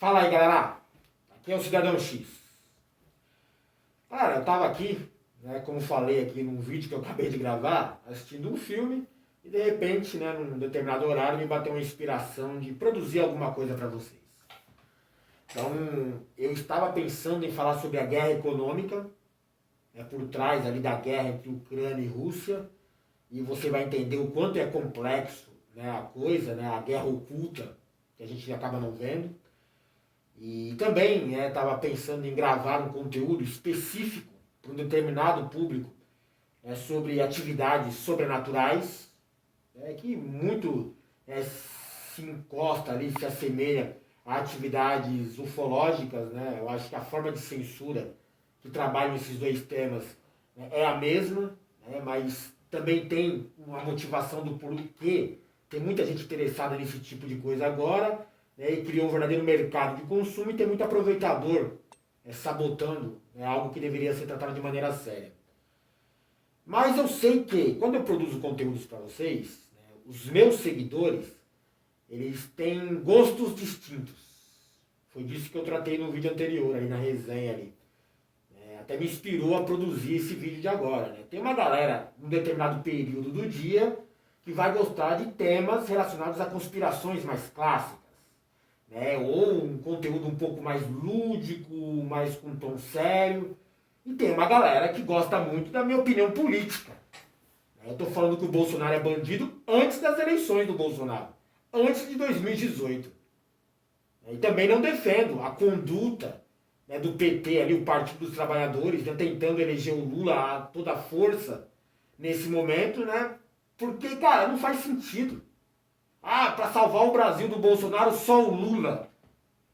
Fala aí, galera. Aqui é o Cidadão X. Cara, eu tava aqui, né, como falei aqui num vídeo que eu acabei de gravar, assistindo um filme e de repente, né, num determinado horário, me bateu uma inspiração de produzir alguma coisa para vocês. Então, eu estava pensando em falar sobre a guerra econômica, né, por trás ali da guerra entre Ucrânia e Rússia, e você vai entender o quanto é complexo, né, a coisa, né, a guerra oculta, que a gente acaba não vendo. E também estava pensando em gravar um conteúdo específico para um determinado público, sobre atividades sobrenaturais, que muito se encosta ali, se assemelha a atividades ufológicas. Né? Eu acho que a forma de censura que trabalham esses dois temas, é a mesma, mas também tem uma motivação do porquê. Tem muita gente interessada nesse tipo de coisa agora, e criou um verdadeiro mercado de consumo e tem muito aproveitador sabotando algo que deveria ser tratado de maneira séria. Mas eu sei que quando eu produzo conteúdos para vocês, os meus seguidores, eles têm gostos distintos. Foi disso que eu tratei no vídeo anterior, ali na resenha ali. Até me inspirou a produzir esse vídeo de agora. Né? Tem uma galera, num determinado período do dia, que vai gostar de temas relacionados a conspirações mais clássicas. Ou um conteúdo um pouco mais lúdico, mais com tom sério. E tem uma galera que gosta muito da minha opinião política. Eu estou falando que o Bolsonaro é bandido antes das eleições do Bolsonaro, antes de 2018. E também não defendo a conduta do PT, ali, o Partido dos Trabalhadores, tentando eleger o Lula a toda força nesse momento, porque, cara, não faz sentido. Para salvar o Brasil do Bolsonaro, só o Lula.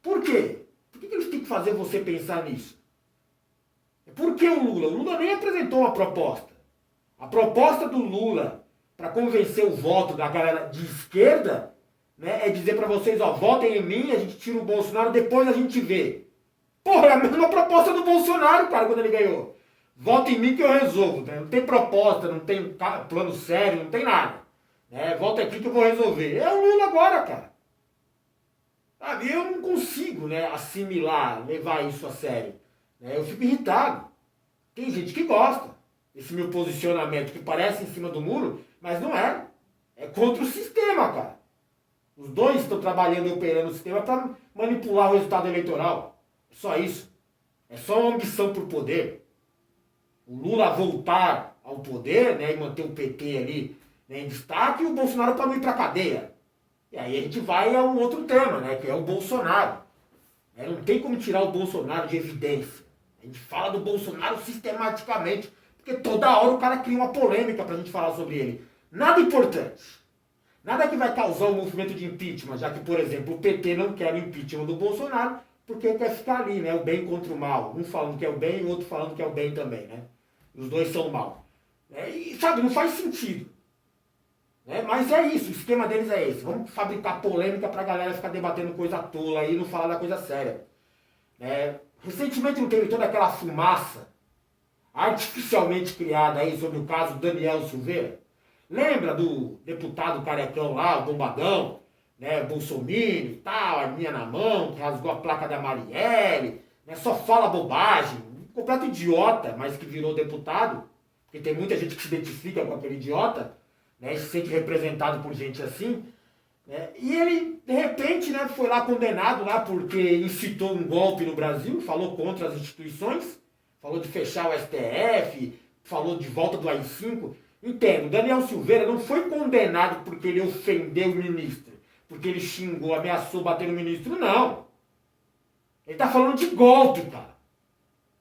Por quê? Por que eles têm que fazer você pensar nisso? Por que o Lula? O Lula nem apresentou uma proposta. A proposta do Lula para convencer o voto da galera de esquerda, é dizer para vocês, votem em mim, a gente tira o Bolsonaro, depois a gente vê. Porra, é a mesma proposta do Bolsonaro, cara, quando ele ganhou. Vota em mim que eu resolvo. Não tem proposta, não tem plano sério, não tem nada. Volta aqui que eu vou resolver. É o Lula agora, cara. Sabe, eu não consigo, assimilar, levar isso a sério. Eu fico irritado. Tem gente que gosta desse meu posicionamento, que parece em cima do muro, mas não é. É contra o sistema, cara. Os dois estão trabalhando e operando o sistema para manipular o resultado eleitoral. É só isso. É só uma ambição por poder. O Lula voltar ao poder, e manter o PT ali em destaque, e o Bolsonaro para não ir para a cadeia. E aí a gente vai a um outro tema, que é o Bolsonaro. Não tem como tirar o Bolsonaro de evidência. A gente fala do Bolsonaro sistematicamente, porque toda hora o cara cria uma polêmica pra gente falar sobre ele. Nada importante. Nada que vai causar um movimento de impeachment, já que, por exemplo, o PT não quer o impeachment do Bolsonaro, porque quer ficar ali, o bem contra o mal. Um falando que é o bem e o outro falando que é o bem também, Os dois são o mal. E, sabe, não faz sentido. Mas é isso, o esquema deles é esse. Vamos fabricar polêmica pra galera ficar debatendo coisa tola aí e não falar da coisa séria. Recentemente não teve toda aquela fumaça artificialmente criada aí sobre o caso Daniel Silveira? Lembra do deputado carecão lá, o bombadão, Bolsonaro e tal, arminha na mão, que rasgou a placa da Marielle, só fala bobagem, um completo idiota, mas que virou deputado, porque tem muita gente que se identifica com aquele idiota, e se sente representado por gente assim, e ele, de repente, foi lá condenado lá porque incitou um golpe no Brasil, falou contra as instituições, falou de fechar o STF, falou de volta do AI-5. Entendo, Daniel Silveira não foi condenado porque ele ofendeu o ministro, porque ele xingou, ameaçou bater no ministro, não. Ele está falando de golpe, cara.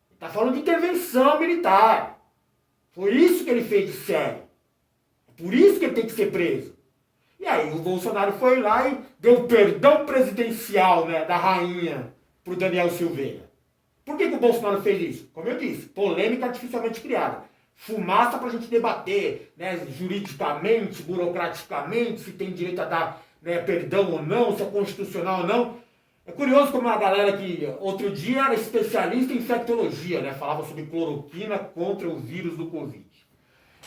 Ele está falando de intervenção militar. Foi isso que ele fez de sério. É por isso que ele tem que ser preso. E aí o Bolsonaro foi lá e deu perdão presidencial, da rainha pro Daniel Silveira. Por que o Bolsonaro fez isso? Como eu disse, polêmica artificialmente criada. Fumaça pra gente debater, juridicamente, burocraticamente, se tem direito a dar perdão ou não, se é constitucional ou não. É curioso como uma galera que outro dia era especialista em infectologia, falava sobre cloroquina contra o vírus do Covid.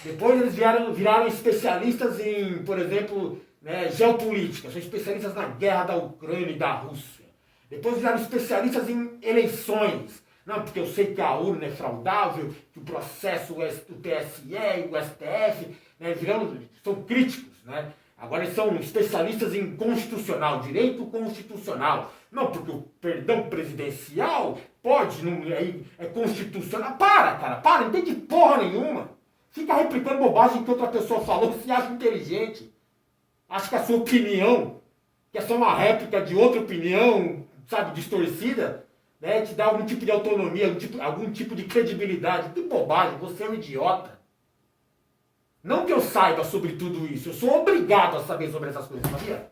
Depois eles viraram especialistas em, por exemplo, geopolítica, são especialistas na guerra da Ucrânia e da Rússia. Depois viraram especialistas em eleições. Não, porque eu sei que a urna é fraudável, que o processo, o TSE e o STF, né, são críticos, né? Agora eles são especialistas em constitucional, direito constitucional. Não, porque o perdão presidencial pode, não, é constitucional. Para, não entende porra nenhuma. Fica replicando bobagem que outra pessoa falou, se acha inteligente. Acha que a sua opinião, que é só uma réplica de outra opinião, sabe, distorcida, né, te dá algum tipo de autonomia, algum tipo de credibilidade. Que bobagem, você é um idiota. Não que eu saiba sobre tudo isso, eu sou obrigado a saber sobre essas coisas, sabia?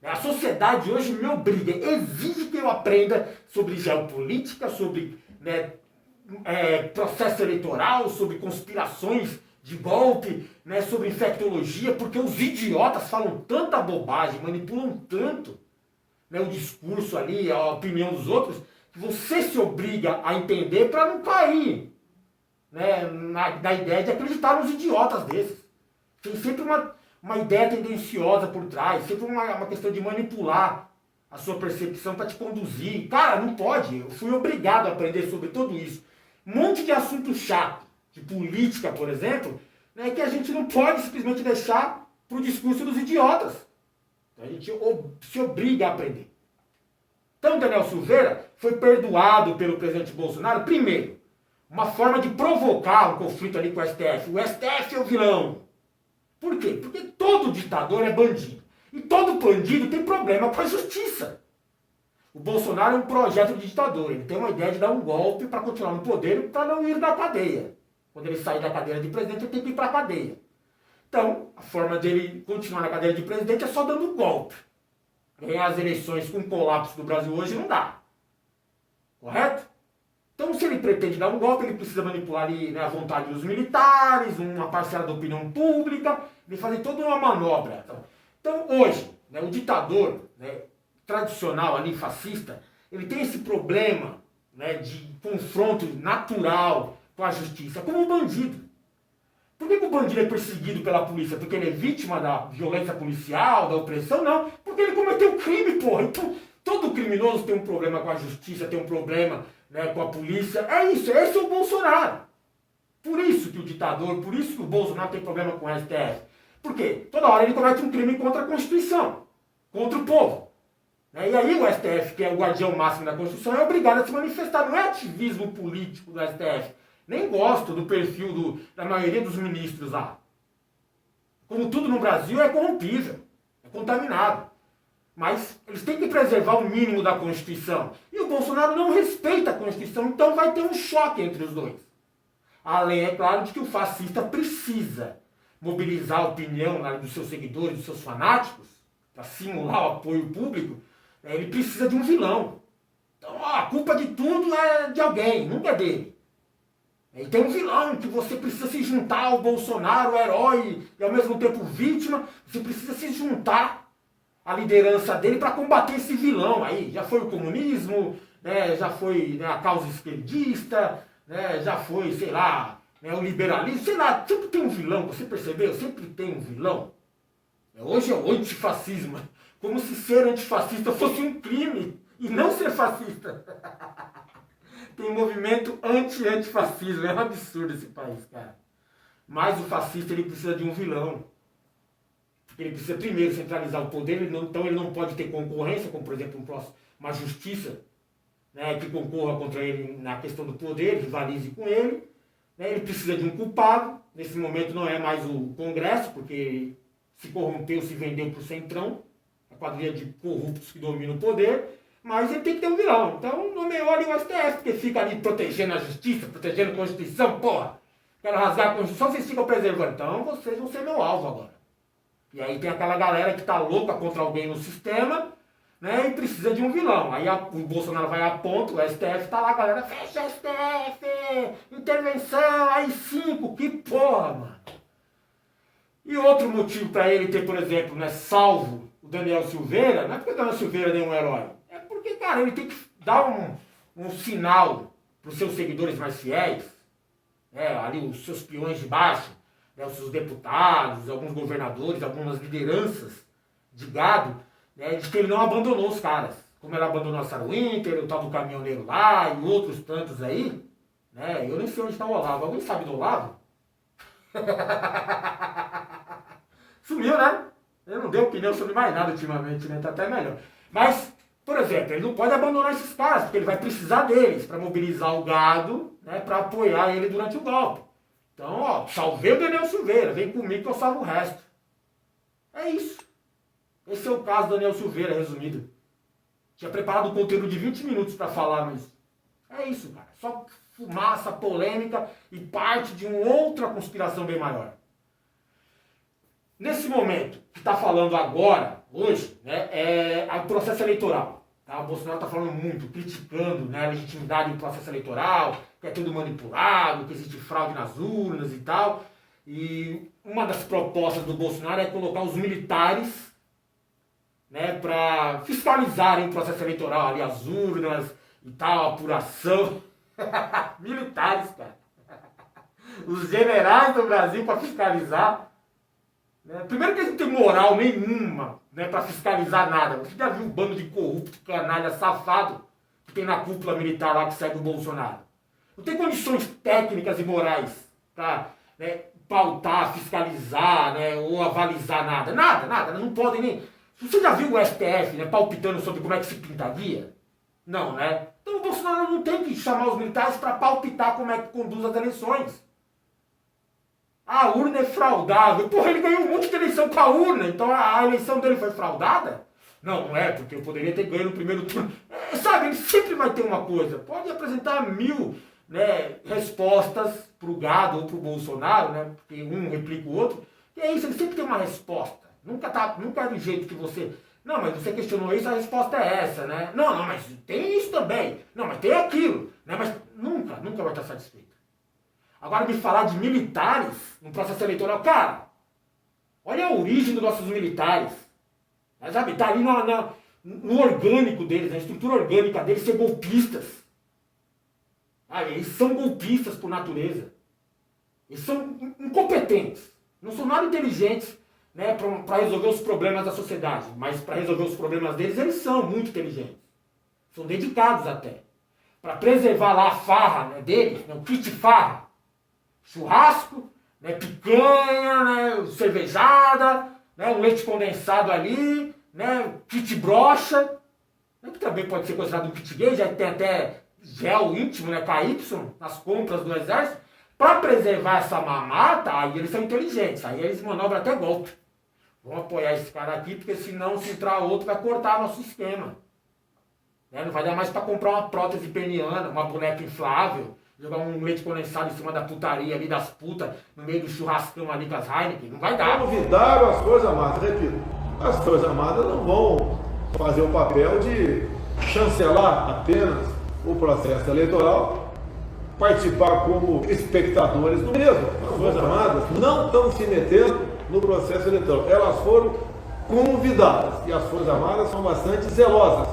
A sociedade hoje me obriga, exige que eu aprenda sobre geopolítica, sobre, né, processo eleitoral, sobre conspirações de golpe, né, sobre infectologia, porque os idiotas falam tanta bobagem, manipulam tanto, né, o discurso ali, a opinião dos outros, que você se obriga a entender para não cair, né, na ideia de acreditar nos idiotas desses. Tem sempre uma ideia tendenciosa por trás, sempre uma questão de manipular a sua percepção para te conduzir. Cara, não pode. Eu fui obrigado a aprender sobre tudo isso. Um monte de assunto chato, de política, por exemplo, né, que a gente não pode simplesmente deixar para o discurso dos idiotas. A gente se obriga a aprender. Então, Daniel Silveira foi perdoado pelo presidente Bolsonaro, primeiro, uma forma de provocar um conflito ali com o STF. O STF é o vilão. Por quê? Porque todo ditador é bandido. E todo bandido tem problema com a justiça. O Bolsonaro é um projeto de ditador. Ele tem uma ideia de dar um golpe para continuar no poder para não ir da cadeia. Quando ele sair da cadeira de presidente, ele tem que ir para a cadeia. Então, a forma dele continuar na cadeira de presidente é só dando um golpe. Ganhar as eleições com o colapso do Brasil hoje não dá. Correto? Então, se ele pretende dar um golpe, ele precisa manipular ali, né, a vontade dos militares, uma parcela da opinião pública, ele fazer toda uma manobra. Então hoje, né, o ditador, né, tradicional ali, fascista, ele tem esse problema, né, de confronto natural com a justiça, como um bandido. Por que o bandido é perseguido pela polícia? Porque ele é vítima da violência policial, da opressão? Não, porque ele cometeu crime, porra. Então, todo criminoso tem um problema com a justiça, tem um problema, né, com a polícia. É isso, esse é o Bolsonaro. Por isso que o ditador, por isso que o Bolsonaro tem problema com o STF. Por quê? Toda hora ele comete um crime contra a Constituição, contra o povo. Né? E aí o STF, que é o guardião máximo da Constituição, é obrigado a se manifestar. Não é ativismo político do STF. Nem gosto do perfil da maioria dos ministros lá. Como tudo no Brasil é corrompível, é contaminado. Mas eles têm que preservar o mínimo da Constituição. E o Bolsonaro não respeita a Constituição, então vai ter um choque entre os dois. Além, é claro, de que o fascista precisa mobilizar a opinião dos seus seguidores, dos seus fanáticos, para simular o apoio público, ele precisa de um vilão. Então, a culpa de tudo é de alguém, nunca é dele. E tem um vilão que você precisa se juntar ao Bolsonaro, o herói, e ao mesmo tempo vítima, você precisa se juntar à liderança dele para combater esse vilão aí. Já foi o comunismo, né, já foi, né, a causa esquerdista, né, já foi, sei lá, né, o liberalismo, sei lá, sempre tem um vilão, você percebeu? Sempre tem um vilão. Hoje é o antifascismo, como se ser antifascista fosse um crime e não ser fascista. Tem movimento antifascismo, é um absurdo esse país, cara. Mas o fascista, ele precisa de um vilão. Ele precisa primeiro centralizar o poder, então ele não pode ter concorrência, como por exemplo uma justiça, né, que concorra contra ele na questão do poder, rivalize com ele. Né, ele precisa de um culpado, nesse momento não é mais o Congresso, porque se corrompeu, se vendeu para o Centrão, a quadrilha de corruptos que dominam o poder, mas ele tem que ter um vilão. Então nomeou ali o STF, porque fica ali protegendo a justiça, protegendo a Constituição, porra. Quero rasgar a Constituição, vocês ficam preservando. Então vocês vão ser meu alvo agora. E aí tem aquela galera que tá louca contra alguém no sistema, né, e precisa de um vilão. Aí o Bolsonaro vai a ponto, o STF tá lá, a galera, fecha STF, intervenção, AI-5, que porra, mano. E outro motivo para ele ter, por exemplo, né, salvo o Daniel Silveira, não é porque o Daniel Silveira é nenhum herói, é porque, cara, ele tem que dar um sinal para os seus seguidores mais fiéis, né, ali os seus peões de baixo, né, os seus deputados, alguns governadores, algumas lideranças de gado, né, de que ele não abandonou os caras. como ela abandonou a Sarah Winter, o tal do caminhoneiro lá e outros tantos aí, né? Eu nem sei onde está o Olavo. Alguém sabe do Olavo? Sumiu, né? Ele não deu opinião sobre mais nada ultimamente, né? Tá até melhor. Mas, por exemplo, ele não pode abandonar esses caras, porque ele vai precisar deles para mobilizar o gado, né? Para apoiar ele durante o golpe. Então, ó, salvei o Daniel Silveira, vem comigo que eu salvo o resto. É isso. Esse é o caso do Daniel Silveira, resumido. Tinha preparado um conteúdo de 20 minutos para falar, mas é isso, cara. Só fumaça, polêmica e parte de uma outra conspiração bem maior. Nesse momento que está falando agora, hoje, né, é o processo eleitoral. Tá? O Bolsonaro está falando muito, criticando, né, a legitimidade do processo eleitoral, que é tudo manipulado, que existe fraude nas urnas e tal. E uma das propostas do Bolsonaro é colocar os militares, né, para fiscalizarem o processo eleitoral, ali as urnas e tal, a apuração. Militares, cara. Os generais do Brasil para fiscalizar. Né? Primeiro que eles não têm moral nenhuma, né, para fiscalizar nada. Você já viu um bando de corrupto, canalha, safado que tem na cúpula militar lá que segue o Bolsonaro? Não tem condições técnicas e morais para, né, pautar, fiscalizar, né, ou avalizar nada. Nada. Não podem nem... Você já viu o STF, né, palpitando sobre como é que se pintaria? Não, né? Então o Bolsonaro não tem que chamar os militares para palpitar como é que conduz as eleições. A urna é fraudável. Porra, ele ganhou um monte de eleição com a urna, então a eleição dele foi fraudada? Não, não é, porque eu poderia ter ganho no primeiro turno. Sabe, ele sempre vai ter uma coisa. Pode apresentar 1000, né, respostas pro gado ou pro Bolsonaro, né? Porque um replica o outro. E é isso, ele sempre tem uma resposta. Nunca é do jeito que você... Não, mas você questionou isso, a resposta é essa, né? Não, mas tem isso também. Não, mas tem aquilo. Né? Mas nunca vai estar satisfeito. Agora, me falar de militares no processo eleitoral, cara, olha a origem dos nossos militares. Sabe, tá ali no orgânico deles, na estrutura orgânica deles, ser golpistas. Eles são golpistas por natureza. Eles são incompetentes. Não são nada inteligentes, né, para resolver os problemas da sociedade. Mas para resolver os problemas deles, eles são muito inteligentes. São dedicados até. Para preservar lá a farra, né, deles, né, o kit farra. Churrasco, né, picanha, né, cervejada, né, um leite condensado ali, né, kit brocha, né, que também pode ser considerado um kit gay, já tem até gel íntimo, né, KY, nas compras do exército. Para preservar essa mamata, aí eles são inteligentes, aí eles manobram até golpe. Vamos apoiar esse cara aqui, porque senão se entrar outro vai cortar nosso esquema. Né, não vai dar mais para comprar uma prótese peniana, uma boneca inflável, jogar um leite condensado em cima da putaria ali, das putas, no meio do churrascão ali com as Heineken. Não vai dar. Convidaram as Forças Armadas, repito, as Forças Armadas não vão fazer o papel de chancelar apenas o processo eleitoral, participar como espectadores do mesmo. As Forças Armadas não estão se metendo no processo eleitoral. Elas foram convidadas e as Forças Armadas são bastante zelosas.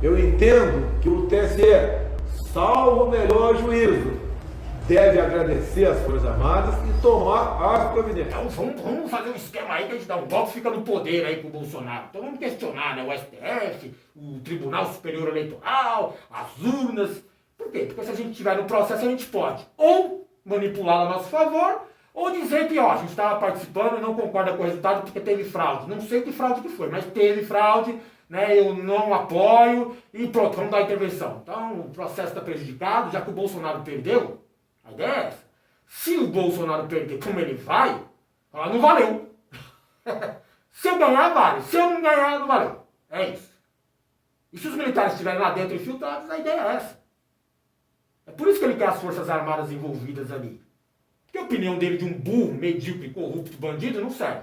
Eu entendo que o TSE, salvo o melhor juízo, deve agradecer às Forças Armadas e tomar as providências. Então vamos fazer um esquema aí que a gente dá um golpe e fica no poder aí com o Bolsonaro. Então vamos questionar, né, o STF, o Tribunal Superior Eleitoral, as urnas. Por quê? Porque se a gente estiver no processo, a gente pode ou manipular a nosso favor, ou dizer que, ó, a gente estava participando e não concorda com o resultado porque teve fraude. Não sei que fraude que foi, mas teve fraude, né, eu não apoio e pronto, vamos dar a intervenção. Então o processo está prejudicado, já que o Bolsonaro perdeu, a ideia é essa. Se o Bolsonaro perder como ele vai, falar, não valeu. Se eu ganhar, vale. Se eu não ganhar, não valeu. É isso. E se os militares estiverem lá dentro infiltrados, a ideia é essa. É por isso que ele quer as Forças Armadas envolvidas ali. Porque a opinião dele de um burro, medíocre, corrupto, bandido, não serve.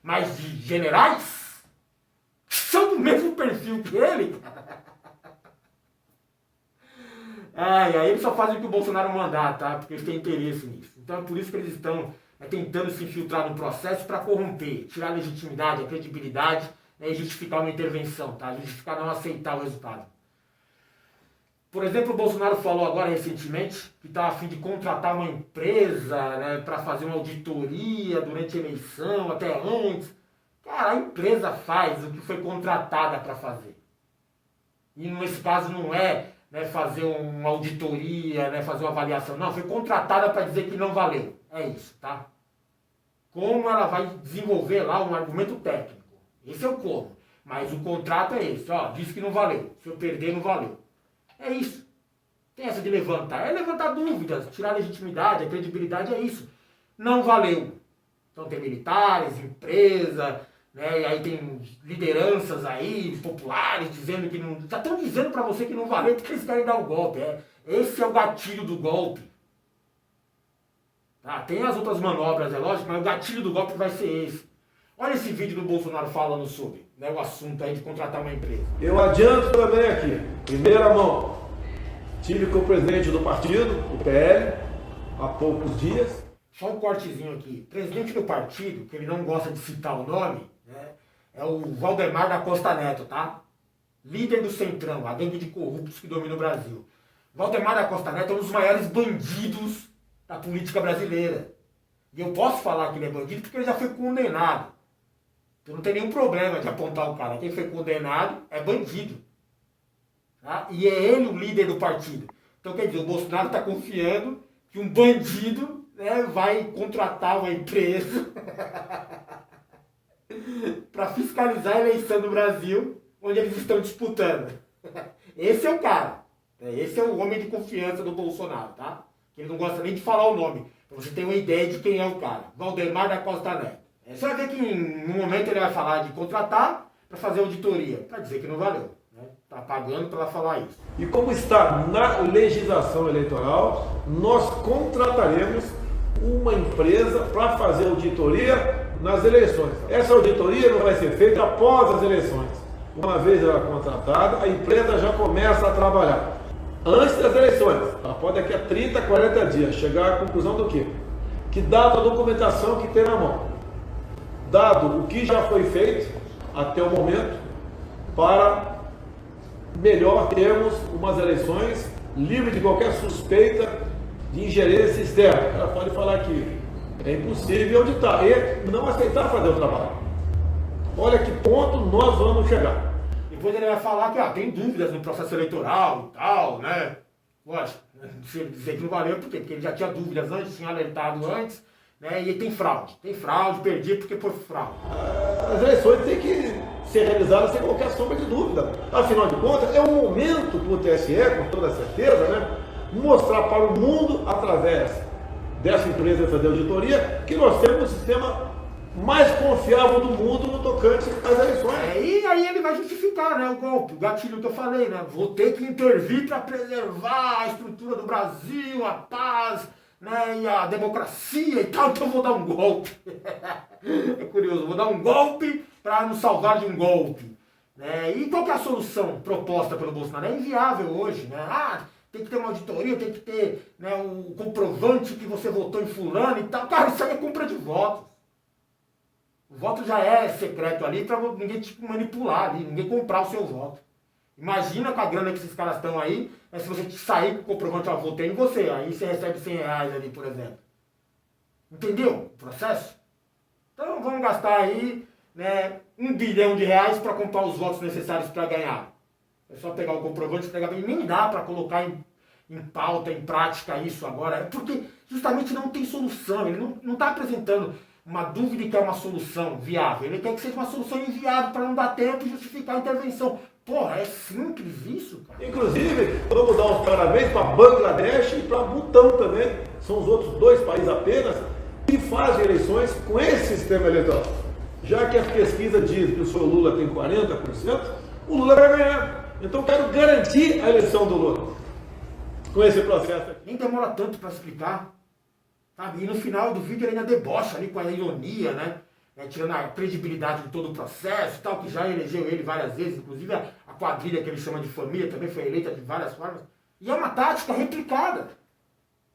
Mas de generais, que são do mesmo perfil que ele, aí eles só fazem o que o Bolsonaro mandar, tá? Porque eles têm interesse nisso. Então é por isso que eles estão tentando se infiltrar no processo para corromper, tirar a legitimidade, a credibilidade, né, e justificar uma intervenção, tá? Justificar não aceitar o resultado. Por exemplo, o Bolsonaro falou agora recentemente que está a fim de contratar uma empresa, né, para fazer uma auditoria durante a eleição, até antes. Cara, a empresa faz o que foi contratada para fazer. E nesse caso não é, né, fazer uma auditoria, né, fazer uma avaliação. Não, foi contratada para dizer que não valeu. É isso, tá? Como ela vai desenvolver lá um argumento técnico. Esse é o como. Mas o contrato é esse. Ó, disse que não valeu. Se eu perder, não valeu. É isso. Tem essa de levantar. É levantar dúvidas, tirar a legitimidade, a credibilidade, é isso. Não valeu. Então tem militares, empresa, né, e aí tem lideranças aí, populares, dizendo que não... Já estão dizendo para você que não valeu porque eles querem dar o golpe. Esse é o gatilho do golpe. Tá? Tem as outras manobras, é lógico, mas o gatilho do golpe vai ser esse. Olha esse vídeo do Bolsonaro falando sobre, né, o assunto aí de contratar uma empresa. Eu adianto também aqui, primeira mão, tive com o presidente do partido, o PL, há poucos dias. Só um cortezinho aqui. Presidente do partido, que ele não gosta de citar o nome, né, é o Valdemar da Costa Neto, tá? Líder do Centrão, a gangue de corruptos que domina o Brasil. Valdemar da Costa Neto é um dos maiores bandidos da política brasileira. E eu posso falar que ele é bandido porque ele já foi condenado. Então não tem nenhum problema de apontar o cara. Quem foi condenado é bandido. Tá? E é ele o líder do partido. Então quer dizer, o Bolsonaro está confiando que um bandido, né, vai contratar uma empresa para fiscalizar a eleição do Brasil, onde eles estão disputando. Esse é o cara. Esse é o homem de confiança do Bolsonaro, tá? Ele não gosta nem de falar o nome, pra você ter uma ideia de quem é o cara. Valdemar da Costa Neto. Você vai ver que no momento ele vai falar de contratar para fazer auditoria, para dizer que não valeu. Está pagando para falar isso. E como está na legislação eleitoral, nós contrataremos uma empresa para fazer auditoria nas eleições. Essa auditoria não vai ser feita após as eleições. Uma vez ela contratada, a empresa já começa a trabalhar. Antes das eleições, ela pode daqui a 30, 40 dias chegar à conclusão do quê? Que dado a documentação que tem na mão, dado o que já foi feito até o momento, para melhor termos umas eleições livres de qualquer suspeita de ingerência externa. Ela pode falar que é impossível auditar e não aceitar fazer o trabalho. Olha que ponto nós vamos chegar. Depois ele vai falar que tem dúvidas no processo eleitoral e tal, né? Lógico, se ele dizer que não valeu, por quê? Porque ele já tinha dúvidas antes, tinha alertado antes, né? E tem fraude. Tem fraude, perdi porque foi fraude. As eleições têm que ser realizadas sem qualquer sombra de dúvida. Afinal de contas, é o momento do TSE, com toda certeza, né, mostrar para o mundo, através dessa empresa fazer auditoria, que nós temos o sistema mais confiável do mundo no tocante às eleições. E aí ele vai justificar, né, o golpe, o gatilho que eu falei, né? Vou ter que intervir para preservar a estrutura do Brasil, a paz, né, e a democracia e tal, então eu vou dar um golpe. É curioso, vou dar um golpe para nos salvar de um golpe. Né? E qual que é a solução proposta pelo Bolsonaro? É inviável hoje, né? Tem que ter uma auditoria, tem que ter, né, o comprovante que você votou em fulano e tal. Cara, isso aí é compra de votos. O voto já é secreto ali para ninguém te manipular ali, ninguém comprar o seu voto. Imagina com a grana que esses caras estão aí, se você sair com o comprovante, votei em você, aí você recebe R$100 ali, por exemplo. Entendeu o processo? Então vamos gastar aí, né, R$1 bilhão para comprar os votos necessários para ganhar. É só pegar o comprovante e pegar bem. Nem dá para colocar em pauta, em prática isso agora. É porque justamente não tem solução. Ele não está apresentando uma dúvida que é uma solução viável. Ele quer que seja uma solução inviável para não dar tempo e justificar a intervenção. Porra, é simples isso, cara. Inclusive, vamos dar uns parabéns para Bangladesh e para Butão também. São os outros 2 países apenas que fazem eleições com esse sistema eleitoral. Já que a pesquisa diz que o senhor Lula tem 40%, o Lula vai ganhar. Então eu quero garantir a eleição do Lula com esse processo aqui. Nem demora tanto para explicar. Sabe? E no final do vídeo ele ainda debocha ali com a ironia, né? Tirando a credibilidade de todo o processo, tal, que já elegeu ele várias vezes, inclusive a quadrilha que ele chama de família também foi eleita de várias formas. E é uma tática replicada,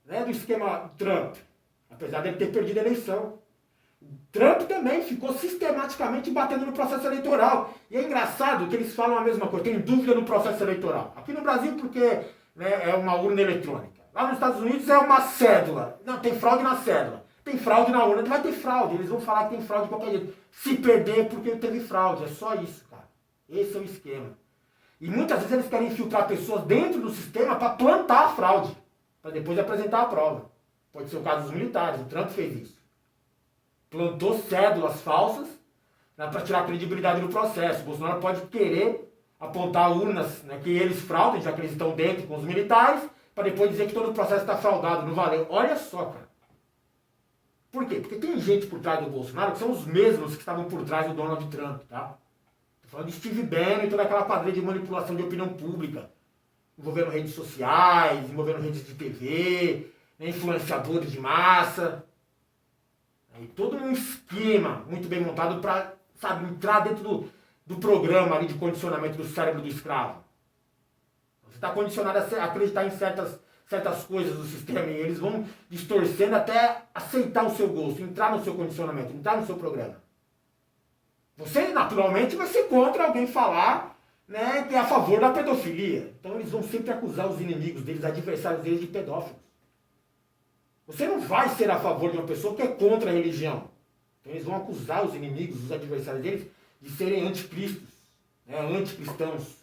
né, do esquema Trump, apesar dele ter perdido a eleição. Trump também ficou sistematicamente batendo no processo eleitoral. E é engraçado que eles falam a mesma coisa, tem dúvida no processo eleitoral. Aqui no Brasil porque, né, é uma urna eletrônica. Lá nos Estados Unidos é uma cédula. Não, tem fraude na cédula. Tem fraude na urna, vai ter fraude. Eles vão falar que tem fraude de qualquer jeito. Se perder é porque teve fraude. É só isso, cara. Esse é o esquema. E muitas vezes eles querem infiltrar pessoas dentro do sistema para plantar a fraude, para depois apresentar a prova. Pode ser o caso dos militares, o Trump fez isso. Plantou cédulas falsas, né, para tirar a credibilidade do processo. O Bolsonaro pode querer apontar urnas, né, que eles fraudam, já que eles estão dentro com os militares, para depois dizer que todo o processo está fraudado, não valeu. Olha só, cara. Por quê? Porque tem gente por trás do Bolsonaro que são os mesmos que estavam por trás do Donald Trump, tá? Tô falando de Steve Bannon e toda aquela quadrilha de manipulação de opinião pública, envolvendo redes sociais, envolvendo redes de TV, né, influenciadores de massa. E todo um esquema muito bem montado para, sabe, entrar dentro do programa ali de condicionamento do cérebro do escravo. Você está condicionado a acreditar em certas coisas do sistema e eles vão distorcendo até aceitar o seu gosto, entrar no seu condicionamento, entrar no seu programa. Você, naturalmente, vai ser contra alguém falar, né, que é a favor da pedofilia. Então eles vão sempre acusar os inimigos deles, adversários deles, de pedófilos. Você não vai ser a favor de uma pessoa que é contra a religião. Então eles vão acusar os inimigos, os adversários deles, de serem anticristos, né, anticristãos.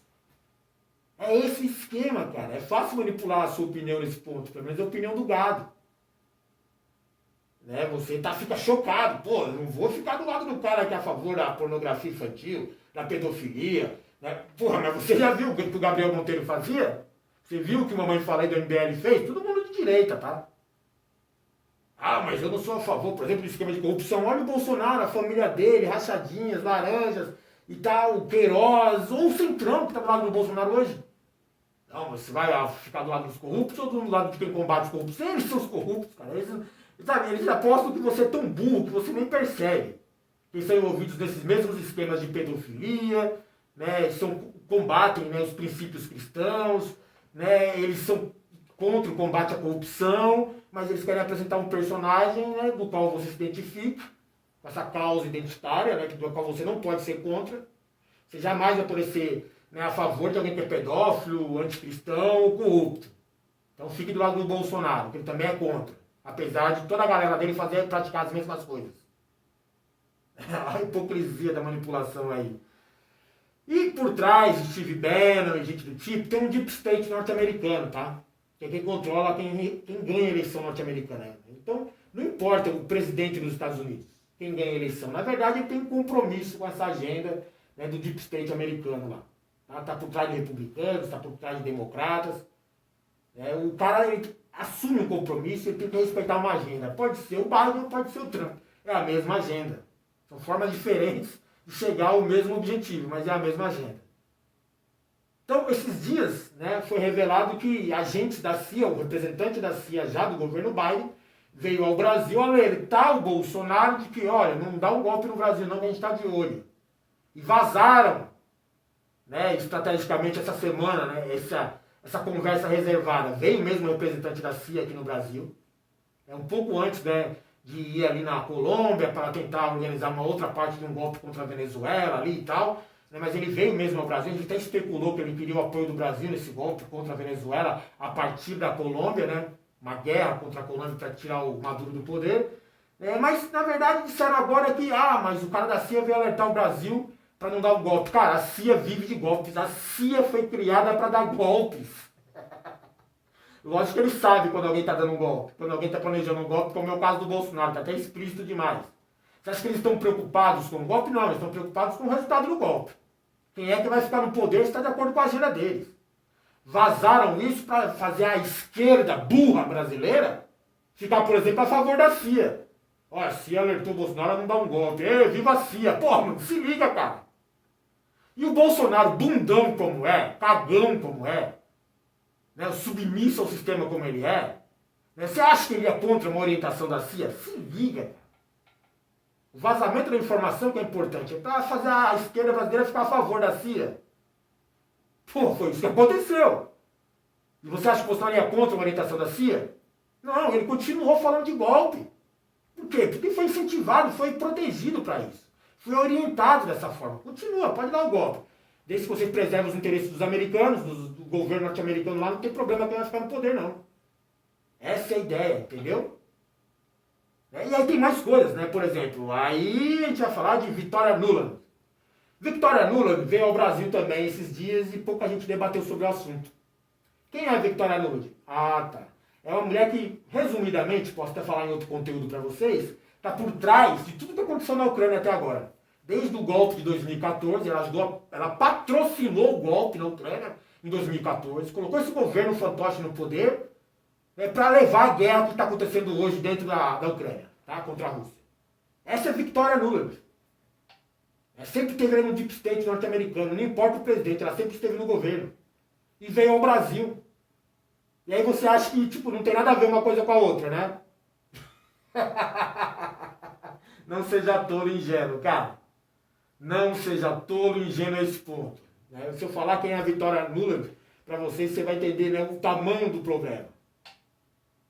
É esse esquema, cara. É fácil manipular a sua opinião nesse ponto, pelo menos a opinião do gado. Né? Você fica chocado. Pô, eu não vou ficar do lado do cara que é a favor da pornografia infantil, da pedofilia. Né? Porra, mas você já viu o que o Gabriel Monteiro fazia? Você viu o que a Mamãe Falei do MBL fez? Todo mundo de direita, tá? Ah, mas eu não sou a favor, por exemplo, do esquema de corrupção. Olha o Bolsonaro, a família dele, rachadinhas, laranjas e tal, o Queiroz, ou o Centrão que tá do lado do Bolsonaro hoje. Não, mas você vai ficar do lado dos corruptos ou do lado de quem combate os corruptos? Eles são os corruptos, cara. Eles apostam que você é tão burro que você nem percebe. Eles são envolvidos nesses mesmos esquemas de pedofilia, né? Combatem, né, os princípios cristãos, né? Eles são contra o combate à corrupção, mas eles querem apresentar um personagem, né, do qual você se identifica, com essa causa identitária, né, do qual você não pode ser contra. Você jamais vai poder ser, né, a favor de alguém que é pedófilo, anticristão ou corrupto. Então fique do lado do Bolsonaro, que ele também é contra. Apesar de toda a galera dele praticar as mesmas coisas. A hipocrisia da manipulação aí. E por trás de Steve Bannon e gente do tipo, tem um deep state norte-americano, tá? Que é quem controla, quem ganha a eleição norte-americana. Então, não importa o presidente dos Estados Unidos, quem ganha a eleição. Na verdade, ele tem um compromisso com essa agenda, né, do deep state americano lá. Tá por trás de republicanos, está por trás de democratas. O cara, ele assume um compromisso, ele tem que respeitar uma agenda. Pode ser o Biden, pode ser o Trump. É a mesma agenda. São formas diferentes de chegar ao mesmo objetivo, mas é a mesma agenda. Então, esses dias, né, foi revelado que agentes da CIA, o representante da CIA já do governo Biden, veio ao Brasil alertar o Bolsonaro de que, olha, não dá um golpe no Brasil não, que a gente está de olho. E vazaram, né, estrategicamente essa semana, né, essa conversa reservada. Veio mesmo o representante da CIA aqui no Brasil, um pouco antes, né, de ir ali na Colômbia para tentar organizar uma outra parte de um golpe contra a Venezuela ali e tal. Mas ele veio mesmo ao Brasil, a gente até especulou que ele queria o apoio do Brasil nesse golpe contra a Venezuela a partir da Colômbia, né? Uma guerra contra a Colômbia para tirar o Maduro do poder. Mas, na verdade, disseram agora que, mas o cara da CIA veio alertar o Brasil para não dar o golpe. Cara, a CIA vive de golpes, a CIA foi criada para dar golpes. Lógico que ele sabe quando alguém está dando um golpe, quando alguém está planejando um golpe, como é o caso do Bolsonaro, está até explícito demais. Você acha que eles estão preocupados com o golpe? Não, eles estão preocupados com o resultado do golpe. Quem é que vai ficar no poder está de acordo com a agenda deles. Vazaram isso para fazer a esquerda burra brasileira ficar, por exemplo, a favor da CIA. Olha, a CIA alertou o Bolsonaro a não dar um golpe. Ei, viva a CIA! Porra, mano, se liga, cara. E o Bolsonaro, bundão como é, cagão como é, né, submisso ao sistema como ele é, né, você acha que ele é contra uma orientação da CIA? Se liga, cara. O vazamento da informação que é importante, é para fazer a esquerda brasileira ficar a favor da CIA. Pô, foi isso que aconteceu. E você acha que o Bolsonaro ia contra uma orientação da CIA? Não, ele continuou falando de golpe. Por quê? Porque foi incentivado, foi protegido para isso. Foi orientado dessa forma. Continua, pode dar o golpe. Desde que vocês preservem os interesses dos americanos, do governo norte-americano lá, não tem problema que ele vai ficar no poder, não. Essa é a ideia, entendeu? E aí tem mais coisas, né? Por exemplo, aí a gente vai falar de Victoria Nuland. Victoria Nuland veio ao Brasil também esses dias e pouca gente debateu sobre o assunto. Quem é a Victoria Nuland? Ah, tá. É uma mulher que, resumidamente, posso até falar em outro conteúdo para vocês, está por trás de tudo que aconteceu na Ucrânia até agora. Desde o golpe de 2014, ela patrocinou o golpe na Ucrânia em 2014, colocou esse governo fantoche no poder, para levar a guerra que está acontecendo hoje dentro da Ucrânia, tá? Contra a Rússia. Essa é Victoria Nuland. Ela sempre esteve no deep state norte-americano, não importa o presidente, ela sempre esteve no governo. E veio ao Brasil. E aí você acha que, tipo, não tem nada a ver uma coisa com a outra, né? Não seja tolo e ingênuo, cara. Não seja tolo e ingênuo a esse ponto. Né? Se eu falar quem é a Victoria Nuland, para vocês, você vai entender, né, o tamanho do problema.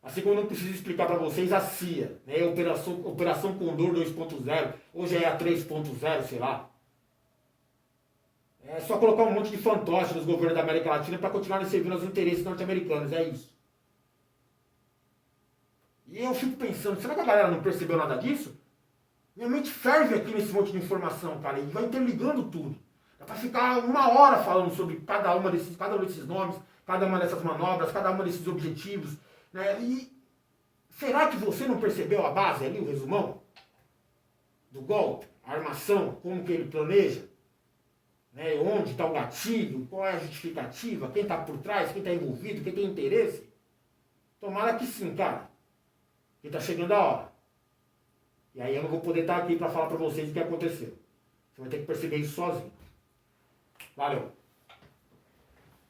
Assim como eu não preciso explicar para vocês a CIA, né, Operação Condor 2.0, hoje é a 3.0, sei lá. É só colocar um monte de fantoche nos governos da América Latina para continuarem servindo aos interesses norte-americanos, é isso. E eu fico pensando, será que a galera não percebeu nada disso? Minha mente ferve aqui nesse monte de informação, cara, e vai interligando tudo. Dá para ficar uma hora falando sobre cada um desses nomes, cada uma dessas manobras, cada um desses objetivos. Né? E será que você não percebeu a base ali, o resumão? Do golpe, a armação, como que ele planeja? Né? Onde está o gatilho, qual é a justificativa, quem está por trás, quem está envolvido, quem tem interesse? Tomara que sim, cara. Que está chegando a hora. E aí eu não vou poder estar aqui para falar para vocês o que aconteceu. Você vai ter que perceber isso sozinho. Valeu.